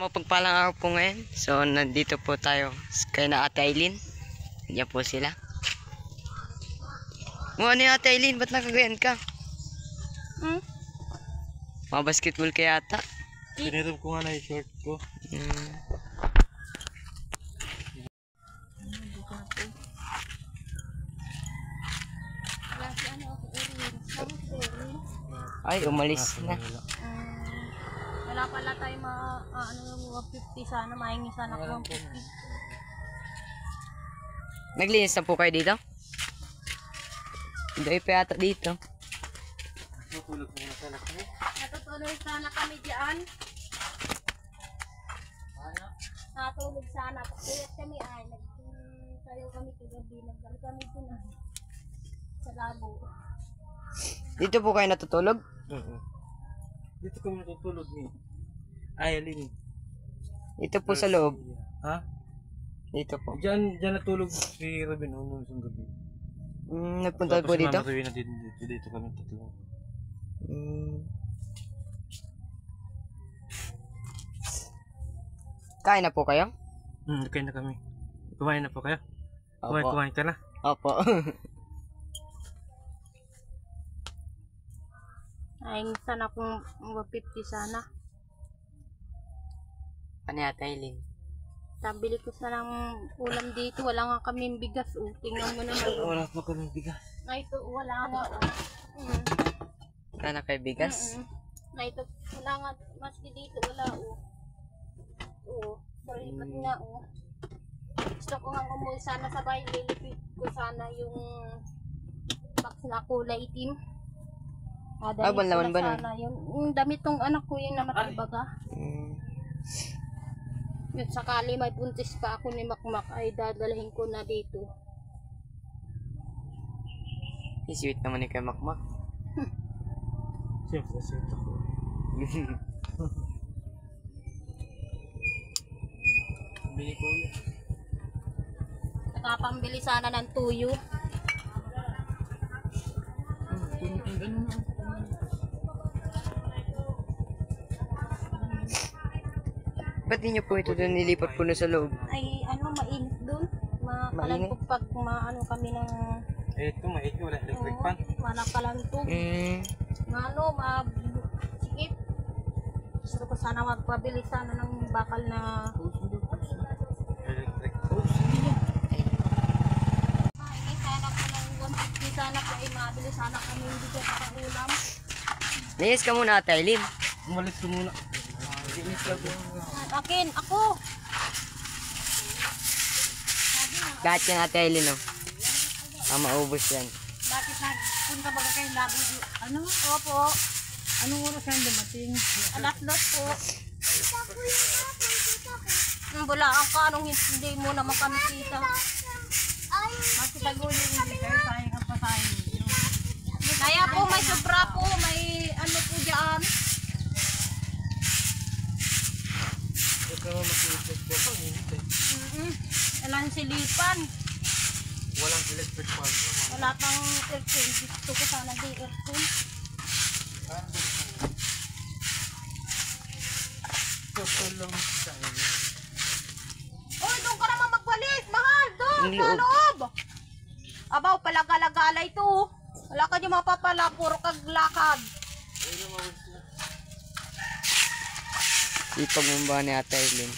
Mapagpalang araw po ngayon. So, nandito po tayo kay na Ate Aileen. Diyan po sila. Ano yung Ate Aileen? Ba't nakagayan ka? Mga basketball kaya ata. Piniram ko nga na yung short ko. Ay, umalis na. Wala pala tayo mga 50 sana, mahingi sana ko 150. Naglinis na po kayo dito? Hindi pa yata dito. Natulog muna sana kami. Natutulog sana kami dyan. Natulog sana. Pagkulit kami ay, nagsayaw kami kagabi. Nagdali kami dun sa labo. Dito po kayo natutulog? Dito kami natutulog ni Aileen. Dito po sa loob. Ha? Dito po. Diyan natulog si Robin nung gabi. Nagpunta po dito? Tapos si Mama Rowena dito kami tatlo. Kain na po kayo? Kain na kami. Kumain na po kayo? Opo. Kumain ka na? Opo. Ay, sana kung 150 sana. Ano yata, Aileen? Tabili ko sana ng ulam dito. Wala nga kaming bigas. Tingnan mo naman. Wala pa kami bigas. Ay, ito, wala nga. Wala na kayo bigas? Na ito, wala nga. Maski dito, wala. Salipat nga. Gusto ko nga umuwi sana sa bahay. Lilipit ko sana yung box na kulay itim. Banlawan ba nun? Yung damit tong anak ko yung namatibaga. Yun, sakali may buntis pa ako ni Makmak ay dadalhin ko na dito. Sweet naman ni kay Makmak. Siyempre, siyempre ako. Bili ko yun. Nakapambili sana ng tuyo. Ba't niyo po ito doon nilipat po na sa loob? Ay, mainit doon. Makalantok pag kami ng... Ito, mainit. Wala electric fan. Wala kalantog. Sikip. Gusto ko sana magpabili sana ng bakal na... Electric hose. Ay, sana po ng 150 sana po ay mabili sana kami hindi ka para ulam. Nayas ka muna, Ate Aileen. Umalis ko muna. Akin, ako! Lahat yan, Ate Aileen, oh. Maubos yan. Bakit punta ba kayo labo? Ano? Opo. Anong oras yan dumating? Alas 2 po. Bulaan ka, anong hindi mo naman kami kita. Bakit tagunin hindi kayo sayang ang pasahin ninyo? Kaya po may sobra po, may ano po dyan. Ito naman mag-electric fan. Mainit eh. Ilan silipan. Walang electric fan naman. Wala pang aircon. Gusto ko sana di aircon. Ito lang sa inyo. Uy, doon ka naman magwalis. Mahal, doon. Ang Sa loob. loob. Abaw, palagala-gala ito. Wala ka dyan mapapala. Puro kaglakad. Ipag mo ba ni Ate Aileen?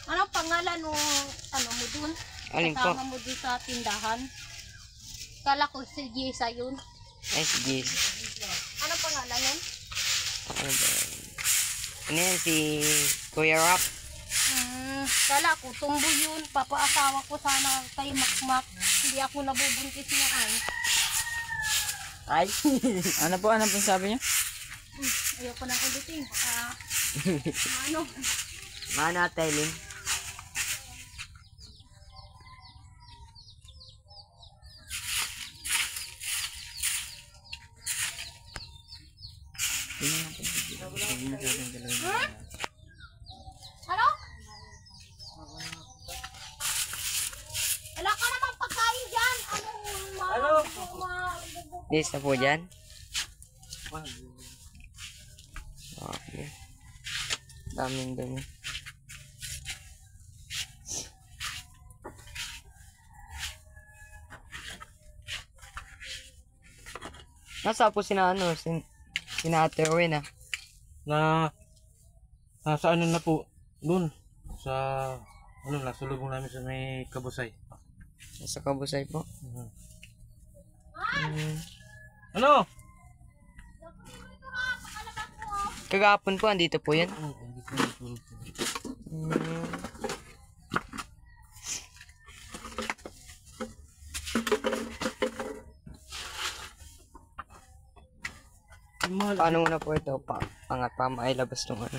Anong pangalan mo mo dun? Alin po? Kasama mo dun sa tindahan? Kala ko si Jessa yun. Ay, sige. Anong pangalan nun? Ano ba? Ano yan, si Kuya Rock? Kala ko tumbo yun. Papaasawa ko sana kay Makmak. Hindi ako nabubuntis niya ay. Ay? Ano po sabi niya? Ayoko nang ulitin. Ano? Mano, Ate Aileen? Ano? Days na po dyan. Ah, Okay. Daming dumi. Nasa po sina ano, sina Ate Erwin ah. nasa ano na po, doon, sa, ano, nasulubong namin sa may Kabusay. Nasa Kabusay po. Mhm. Hmm. Ano? Kagapon po, andito po yun. Oo, hindi ko natulog po. Hmm. Mahal. Paano muna po ito? Pangat pa mailabas nung ano.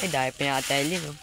Ay, dahil pa yung Ate Eileen, oh.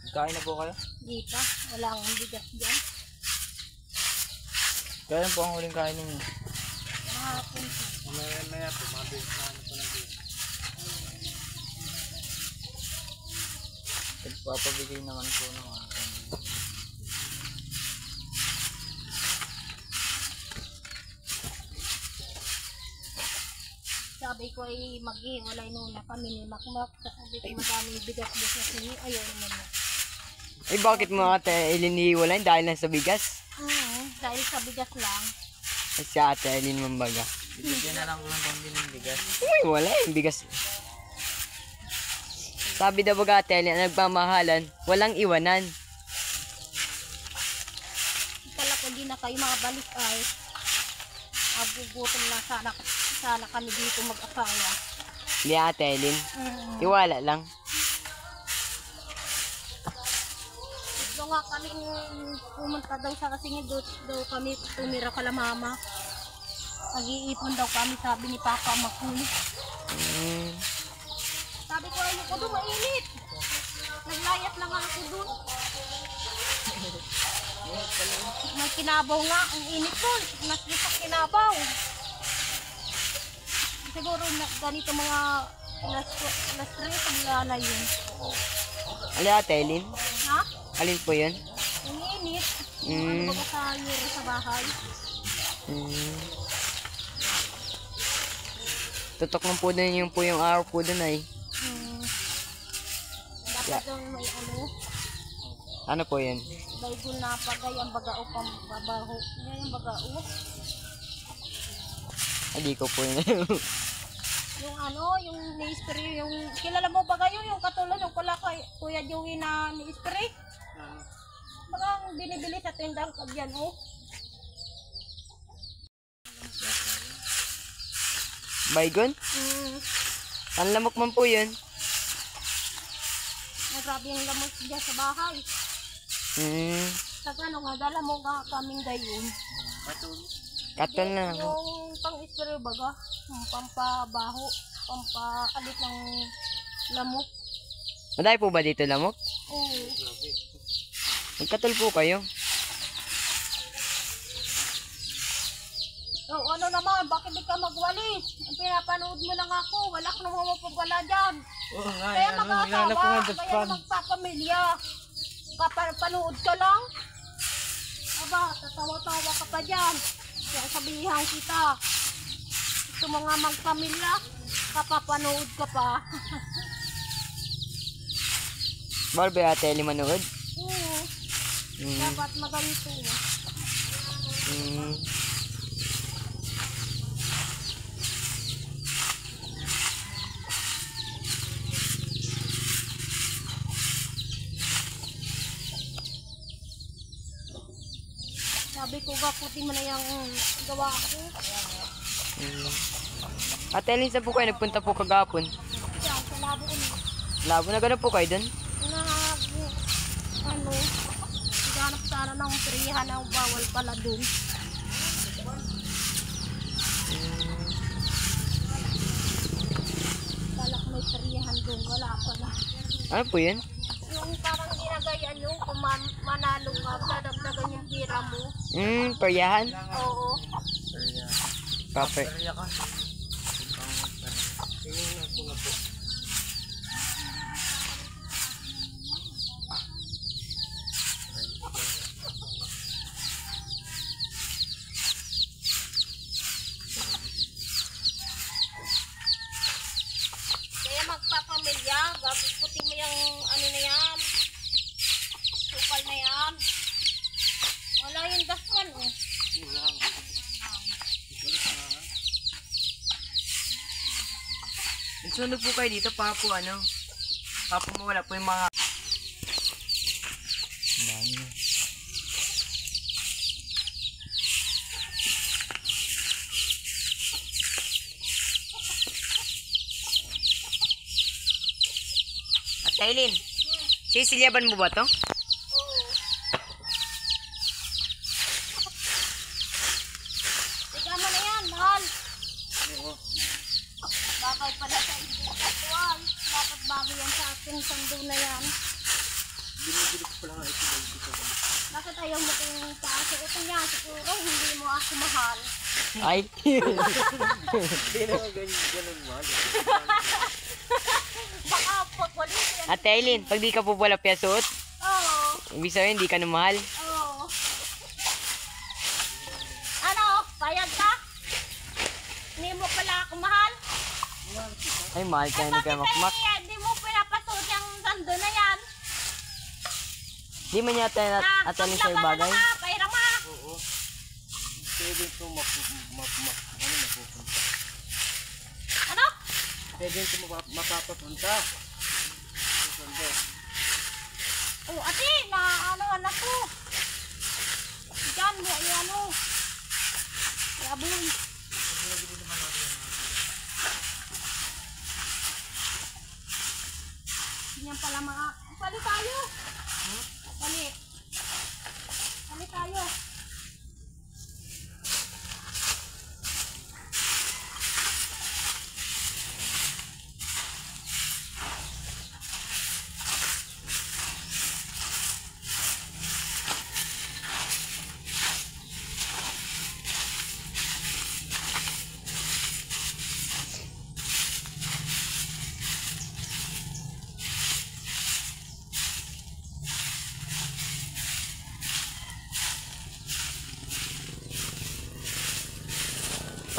Kain na po kayo? Di pa. Wala akong bigas dyan. Kailan po ang huling kain ninyo? Mahapon pa. Maya po, mabilis na ano po lang din. Nagpapabigay naman po ng akin. Sabi ko ay maghihiwalay nuna kami ni Makmak. Sabi ko madaming bigas doon sa sinyo. Ayaw naman mo. Ay, bakit mo Ate Eileen hiwalayin dahil lang sa bigas? Dahil sa bigas lang. Ay, si Ate Eileen mambaga. Bigyan na lang ko ng pambili ng bigas. Uy, wala yung bigas. Sabi daw baga Ate Eileen, nagmamahalan, walang iwanan. Pala pag di na kayo makabalik ay abugutom na sana kami dito mag-asawa. Hindi Ate Eileen, iwala lang. Gusto nga kami pumunta daw sa kasingid daw kami tumira kala mama. Nag-iipon daw kami sabi ni Papa makulit. Sabi ko ayoko doon mainit. Naglayat lang ako doon. May kinabaw nga ang init doon. Nasa kinabaw. Siguro ganito mga last 3 wala na yun. Alin Ate Eileen? Ha? Alin po yun? Ang init. Ano ba sa yero sa bahay? Tutok lang po din yung po yung araw po dun ay. Dapat doon may ano, Ano po yun? baygol na pagay ang bagao pang babaho. Yan yung bagao. Hindi ko po yun. Yung ano, yung ni-spray, yung kilala mo bagay yung katulad yung pala kay Kuya Joey na ni-spray. Bagang binibili sa tindang kadyan oh. Baygon? Ang lamok man po yun. Grabe yung lamok dyan sa bahay. Sa ano nga, dala mo nga kaming gayon. Katon na. Yung pang-spray baga, yung pampabaho, pampaalit ng lamok. Madami po ba dito lamok? Oo. Magkatol po kayo. Oh, ano naman, bakit di ka magwalis? Ang pinapanood mo lang ako, wala ka naman mapagwala dyan. Oo nga, Kaya ano, mag-asawa, hinahanap ko nga kaya daspan. magpapamilya. Kapanood ka lang. Aba, tatawa-tawa ka pa dyan. Kaya sabihan kita. Gusto mo nga magpamilya, kapapanood ka pa. Bawal ba Ate Ellie manood? Oo, dapat maganito. Hmm. Sabi ko, gaputin mo na yung gawa ko. Hmm. Ate Ellie, saan po kayo nagpunta po kagapon? Diyan, sa labo ko. Labo na gano'n po kayo dun? Ano, ganap sana ng prihan na bawal pala dun. Balak may prihan dun, wala pala. Ano po yun? Yung parang ginagayan yung kung manalo ka, dadagdagan yung pira mo. Peryahan? Oo. Proper. Kaya ka. Tingnan ko na po. Kaya magpapamilya, gabutin mo yung ano na yan. Sukal na yan. Wala yung daskan oh. Nagsunog po kayo dito para po ano? Para po mawala po yung mga... Dami na. At Aileen, sisilyaban mo ba to? Tiga mo na yan, mahal. Bakit pala sa individual? Dapat bago yan sa akin, sando na yan. Binibili ko pala nga ito dito. Bakit ayaw mo kong kaasuotin niya? Siguro hindi mo ako mahal. Ay! Hindi naman ganun mahal. Baka pagwalis yan. At Aileen, pag di ka po pala piyasuot, Oo. ibig sabihin hindi ka na mahal. Oo. Ano? Payag ka? Hindi mo pala ako mahal? Ay, mahal ka na kay Makmak. Hindi mo pinapasuot yung sando na yan? Di man niya atalin sa'yo bagay. Na nga, pairam ha. Oo. Pwede ito mapupunta. Ano? Pwede ito mapapapunta. Susundo. Oh, ate, na ano anak ko. Diyan, may ano. Rabon. Yan pala mga... Pali tayo. Pali. Pali tayo.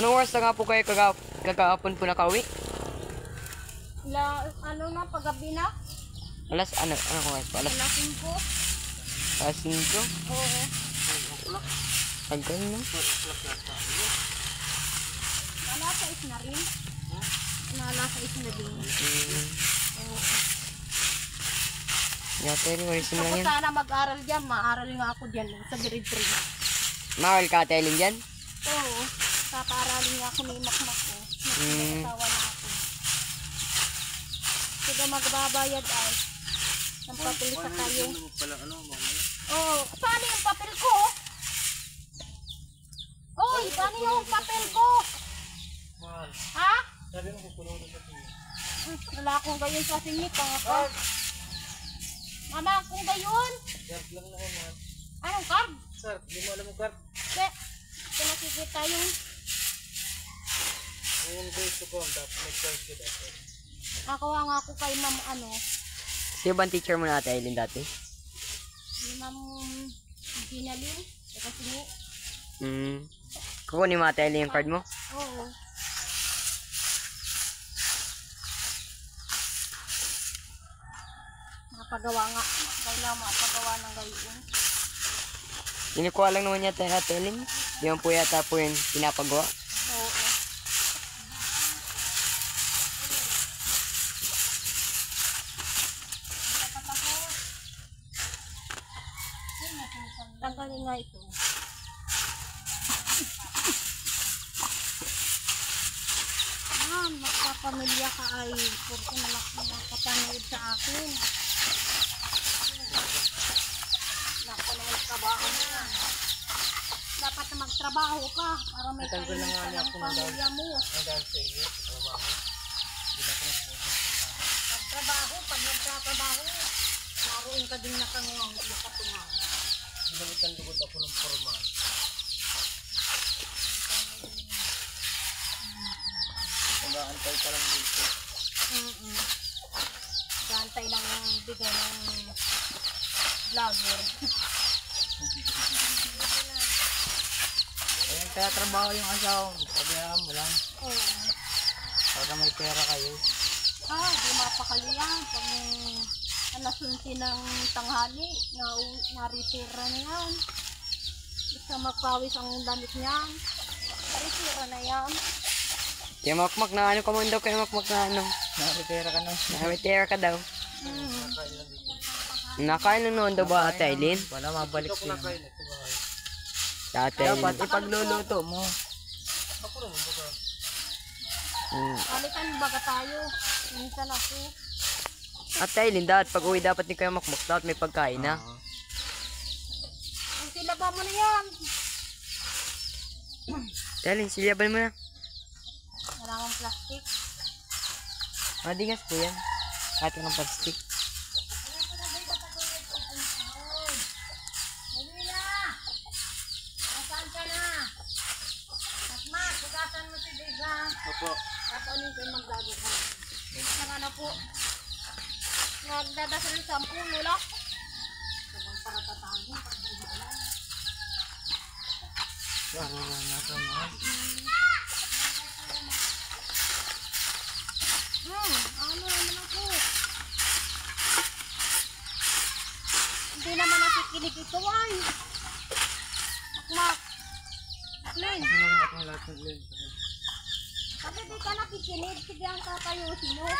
Anong oras na nga po kayo kagahapon po nakauwi? Ano na, paggabi na? Alas, ano oras po? Alas Wala 5. 5? Oo. Hanggang na. Nalasa is na rin. Nalasa is na din. Yata rin, oras mo lang Ako yan. sana mag-aral dyan. Maaral nga ako dyan sa grade 3. Mahal ka, Ate Aileen dyan? Oo. Kakaaralin nga ako ni Makmak ko. Nagsasawa na ako. Sige magbabayad ay. Ang papel sa tayo. Ano pala, ano, mamaya. Oo. Paano yung papel ko? Oy, paano yung papel ko? Mahal. Ha? Sabi mo kukulo na sa tingin. Wala akong gayon sa singit. Ako. Mama, kung gayon. Card lang naman, mahal. Anong card? Sir, hindi mo alam ang card. Hindi. Pinakikita yung Ayun guys, ito ko. Dapat may choice ko dapat. Nakawa nga ako kay ma'am Sino ba ang teacher mo na Ate Aileen dati? ni ma'am Ginalin. Kasi ni, Kukunin mo Ate Aileen yung card mo? oo. Makapagawa nga. Kailangan makapagawa ng gayon. Kinukuha lang naman yata yung Ate Aileen. Di man po yata po yun pinapagawa. Oo. Tanggalin nga ito. Magpapamilya ka ay puro na nakapanood sa akin. Naku na magtrabaho mo yan. Dapat na magtrabaho ka para may Natanggal na kainin nga ka niya ng ako ng pamilya mo. Ang dahil sa iyo, sa trabaho. Hindi na ko nagpunta. Pagtrabaho, pag nagtatrabaho, naroon ka din nakangang nakatungan. Ginamitan lugod ako ng formal. Nag-aantay ka lang dito. Gantay lang ang bigay ng vlogger. Ayun, kaya trabaho yung asawa mo. Sabihan mo lang. Oo. Para may pera kayo. Di mapakali yan. Pag alas 11 ng tanghali, naritira na yan. Basta magpawis ang damit niyan. Naritira na yan. Kaya makmak na ano ka mo daw, kaya makmak na ano. Nakapera ka na. Nakawitera ka daw. Nakain lang noon daw ba Ate Aileen? Wala, mabalik din. Ate Aileen. Dapat ipagluluto mo. Balikan baga tayo. Minsan ako. Ate Aileen, pag uwi dapat ni kayo makmak, dapat may pagkain na. Ang silaba mo na yan. Ate Aileen, silyaban mo na. Wala akong plastic. Madingas po yan. Kahit anong plastic. Dali na! Nasaan ka na? Masmak, bukasan mo si Dega. Opo. Tapunin ko yung magdadasal. Saka na po. Nagdadasal sa 10 lulak. Sabang para tatagin. Pag di mo alam. Wala na ito, mahal. Ano naman ako? Hindi naman nakikinig ito ay. Makmak. Lin. Ano na akong lahat ng lens? Kasi di ka nakikinig. Sige ang tatayusin mo.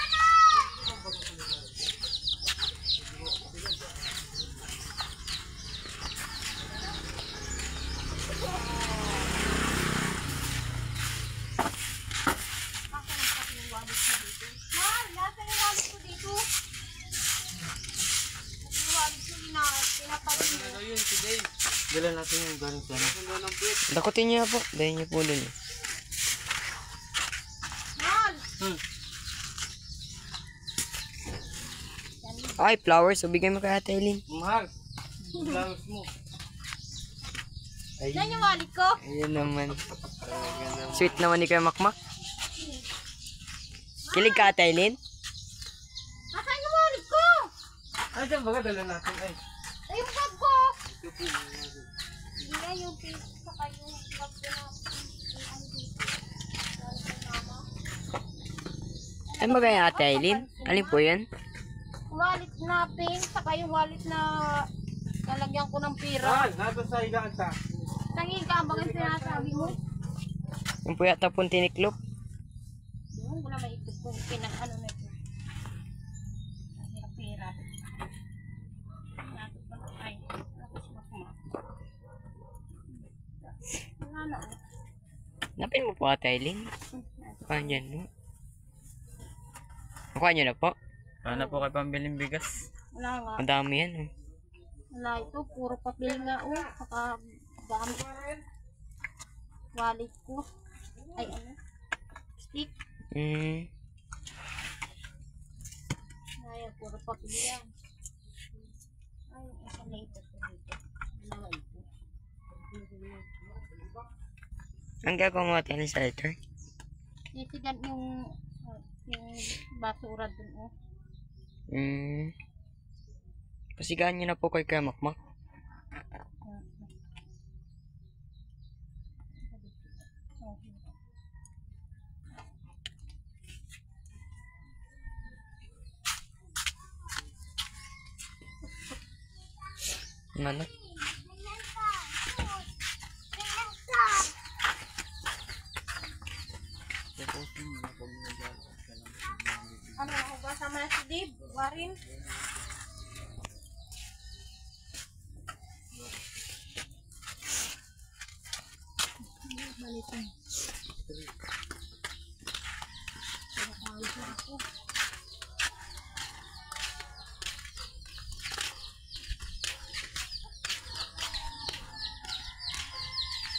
Mahal, nasa yung wallet ko dito. Yung wallet ko pinapagin mo. Dala natin yung galing sa ano. Dakutin niyo po. Dahin niyo po dun. Mahal! Ay, flowers. So, bigay mo kay Ate Aileen. Mahal! Flowers mo. Yan yung wallet ko. Ayun naman. Sweet naman ni kayo makmak. Kilig ka Ate Aileen? Asan yung wallet ko? Ay, dyan baga dala natin ay. Ay, yung bag ko. Hindi yan yung pink. Saka yung bag ko na. Ay, magaya Ate Aileen? Alin po yan? Wallet na pink. Saka yung wallet na lalagyan ko ng pira. Mahal, nasa sa higaan ta. Tangin ka, bakit sinasabi mo? Yung po yata pong tiniklop. Yung wala maikot kung pinag-ano na ito. Hirap-hirap. Nato pa ay. Tapos makmak. Wala na. Napin mo po Ate Aileen. Kuha niyan mo. Kuha niyo na po. Ano po kayo pambiling bigas? Wala nga. Ang dami yan. Oh. Wala ito. Puro papel nga. Saka dami. Wallet ko. Ay ano. Stick. Ay, puro papel yan. Ay, isa na ito dito. Wala ito. Ang gagawa mo Ate Aileen sa letter? Sisigan yung basura dun, oh. Pasigaan niyo na po kay Kuya Makmak. Ano? Ano, basa mo na si Dave? Warin? Balitin. Nakakaalis na ako.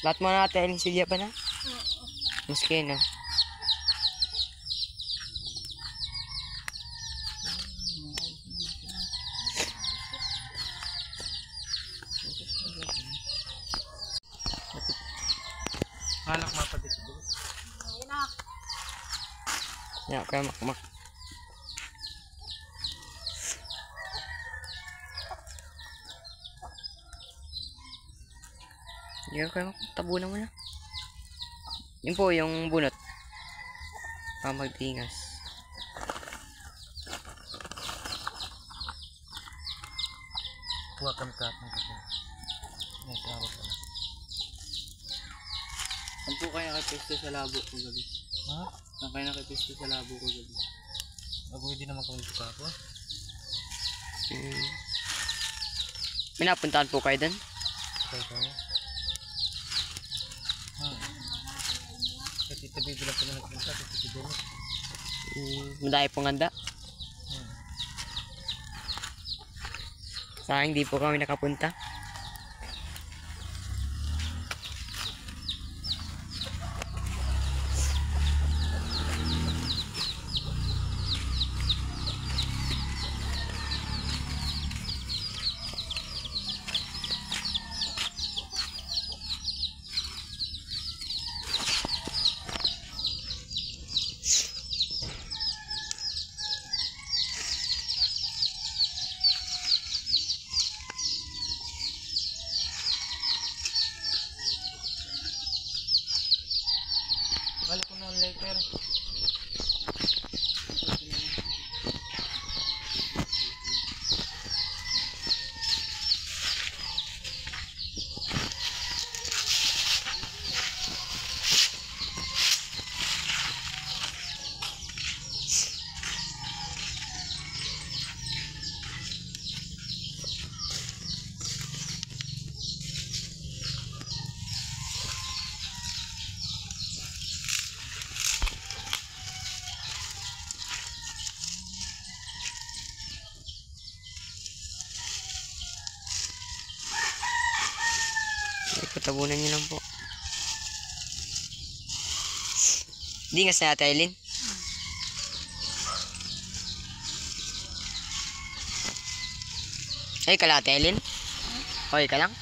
Lahat mo na natin silya pa na? Maski no? Anak mapadik ko. Ayun na. Yan, Kuya Makmak. Yan, Kuya Makmak. Tabunan mo na. Yun po, yung bunot. Magtingas. Kuha kami katong kasi. Yes, ako pala. Saan po kayo nakapisto sa labo ko gabi? Ha? Saan kayo nakapisto sa labo ko gabi? Ako hindi naman kami sa ako. May napuntahan po kayo dun? Okay tayo. Kasi tabi bilang pa na nagpunta kasi si Dennis. Madaya pong handa. Sa akin, di po kami nakapunta. Akala ko na letter. Patabunan nyo lang po. Dingas na Ate Aileen. Ay ka lang Ate Aileen? Okay ka lang?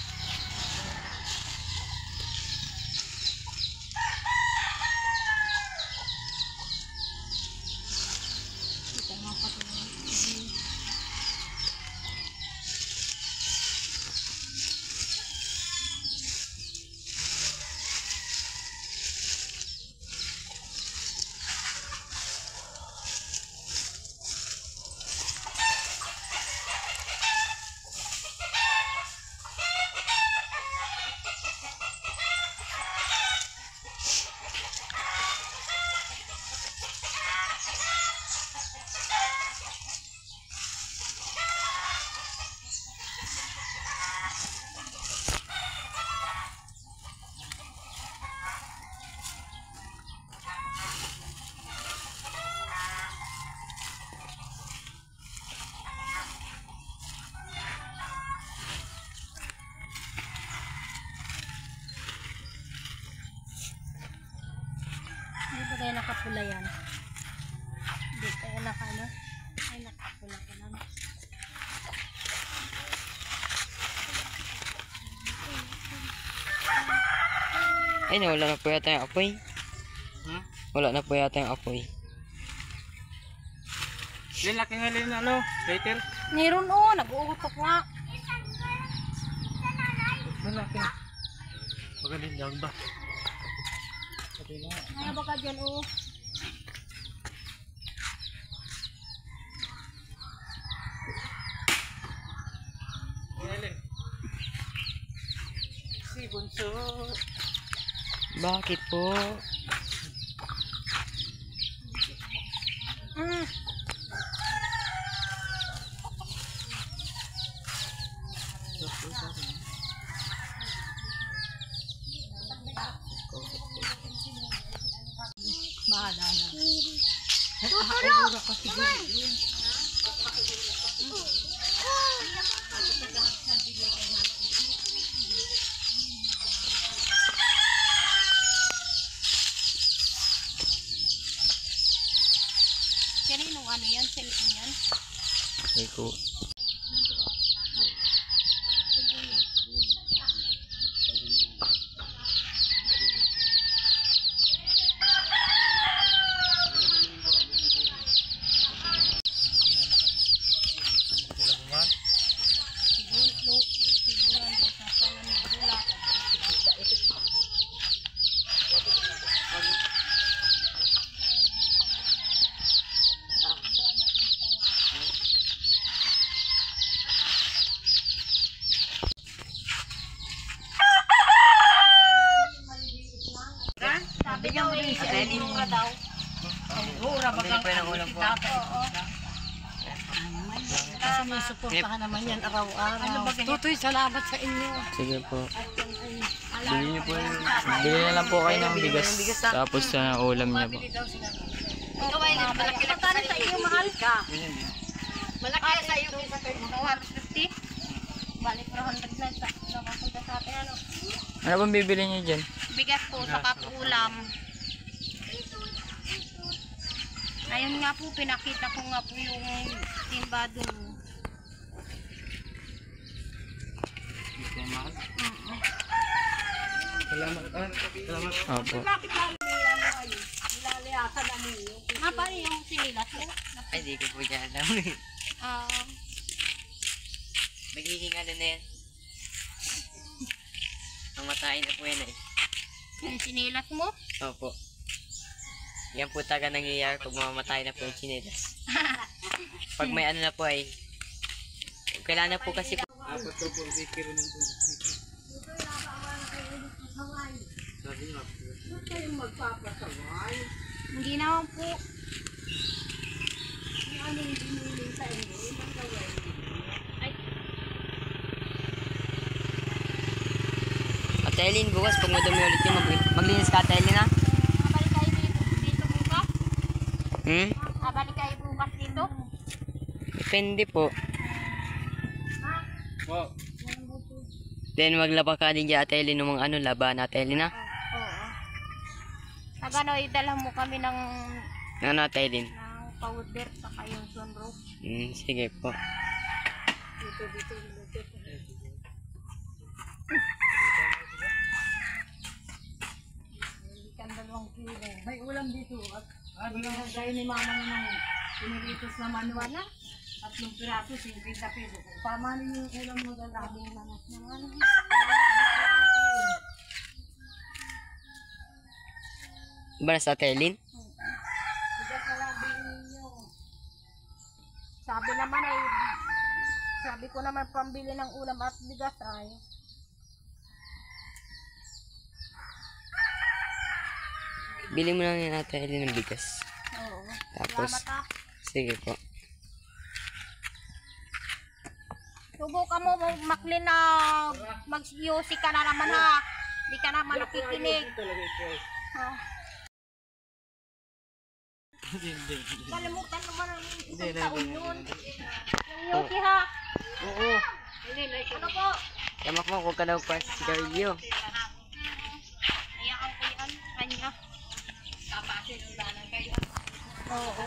Hindi ba kaya nakapula yan? Hindi kaya ano? Ay, nakapula ka lang. Ay, nawala na po yata yung apoy. Wala na po yata yung apoy. Lin, laki nga Lin, ano, later. Meron nag-uutok nga. Malaki. Magaling yan ba? Kaya baka dyan Lin. Si Bunso. Bakit po? Bahala na. Kaninong ano yan? Cellphone yan? Ay ko. Sabi daw mura daw. Mura ba Bili po ng ulam po. Kasi may suportahan naman yan araw-araw. Tutoy, salamat sa inyo. Sige po. Bili niyo po yun. Bili na lang po kayo ng bigas. Tapos sa ulam niya po. Ikaw ay malaki lang sa iyo, mahal ka. Malaki sa iyo sa 150. Balik 400 na sa nakapunta sa atin ano. Ano bang bibili niyo dyan? Bigas po sa ulam. Ayun nga po, pinakita ko nga po yung timba doon. Salamat. Salamat. Opo. Nga ba yung sinilas mo? Ay, di ko po dyan alam. Magiging ano na yan. Mamatayin na po yan eh. Yung sinilas mo? Opo. Yan po taga nangyayari pag mamamatay na po yung chinelas. Pag may ano na po ay kailangan na po kasi Apat daw po, bikir rin po. Sabi nga po. Hindi naman po. Ate Eileen, bukas pag madumi ulit yung maglinis ka Ate Eileen ha? Abalik kayo dito bukas? Abalik kayo bukas dito? Depende po. Wow. Then maglaba ka din dyan Ate Eileen ng mga ano, laban Ate Eileen ha? Oo. Pag ano, idala mo kami ng Ano Ate Eileen? powder saka yung sunroof. Sige po. Ikan 2 kilo. May ulam dito. At binigay ni mama naman. Piniritos na manual na. 3 piraso, 50 pesos. Tama rin yung ulam mo dalabi naman. Ba na sa Ate Eileen? Sabi naman ay, sabi ko naman pambili ng ulam at bigas ay. Bili mo lang yan Ate Eileen ng bigas. Oo. Tapos, Salamat ah. sige po. Subukan mo maklin na mag-yosi ka na naman ha. Hindi ka naman nakikinig. Ha. Kalimutan naman ang isang taon yun. Yung yosi ha. Oo. Ano po? Tama po, huwag ka daw pa si Carlio. Iyakan ko yan. Kanya. Oo.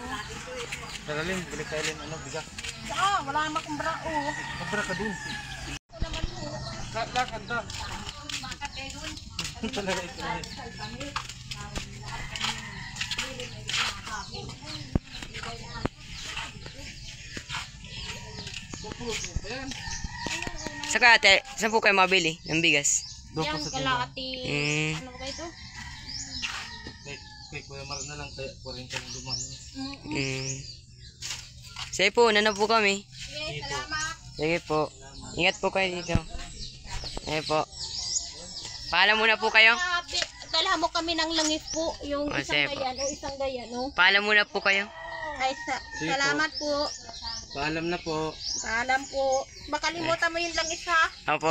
Sagalin, bili ka Eileen, ano, bigas. Wala naman akong brao. Kabra ka dun. Ito naman po. Lakad ka. Bakit eh dun? Talaga ito. Saka ate, saan po kayo mabili ng bigas? Doon po Yan, sa tindahan. kalahati. Mm. Ano ba ito? Kay Kuya Mar na lang, kaya 40 ang dumaan. Mm. Sige po, na po kami. Okay, salamat. Sige po. Ingat po kayo dito. Sige po. Paalam muna po kayo. Dala mo kami ng langis po. Yung Oh, isang sige po. gayan o isang gayan. Oh. Paalam muna po kayo. Ay, Sige salamat po. Paalam na po. Paalam po. Baka limutan mo yung langis ha. Opo.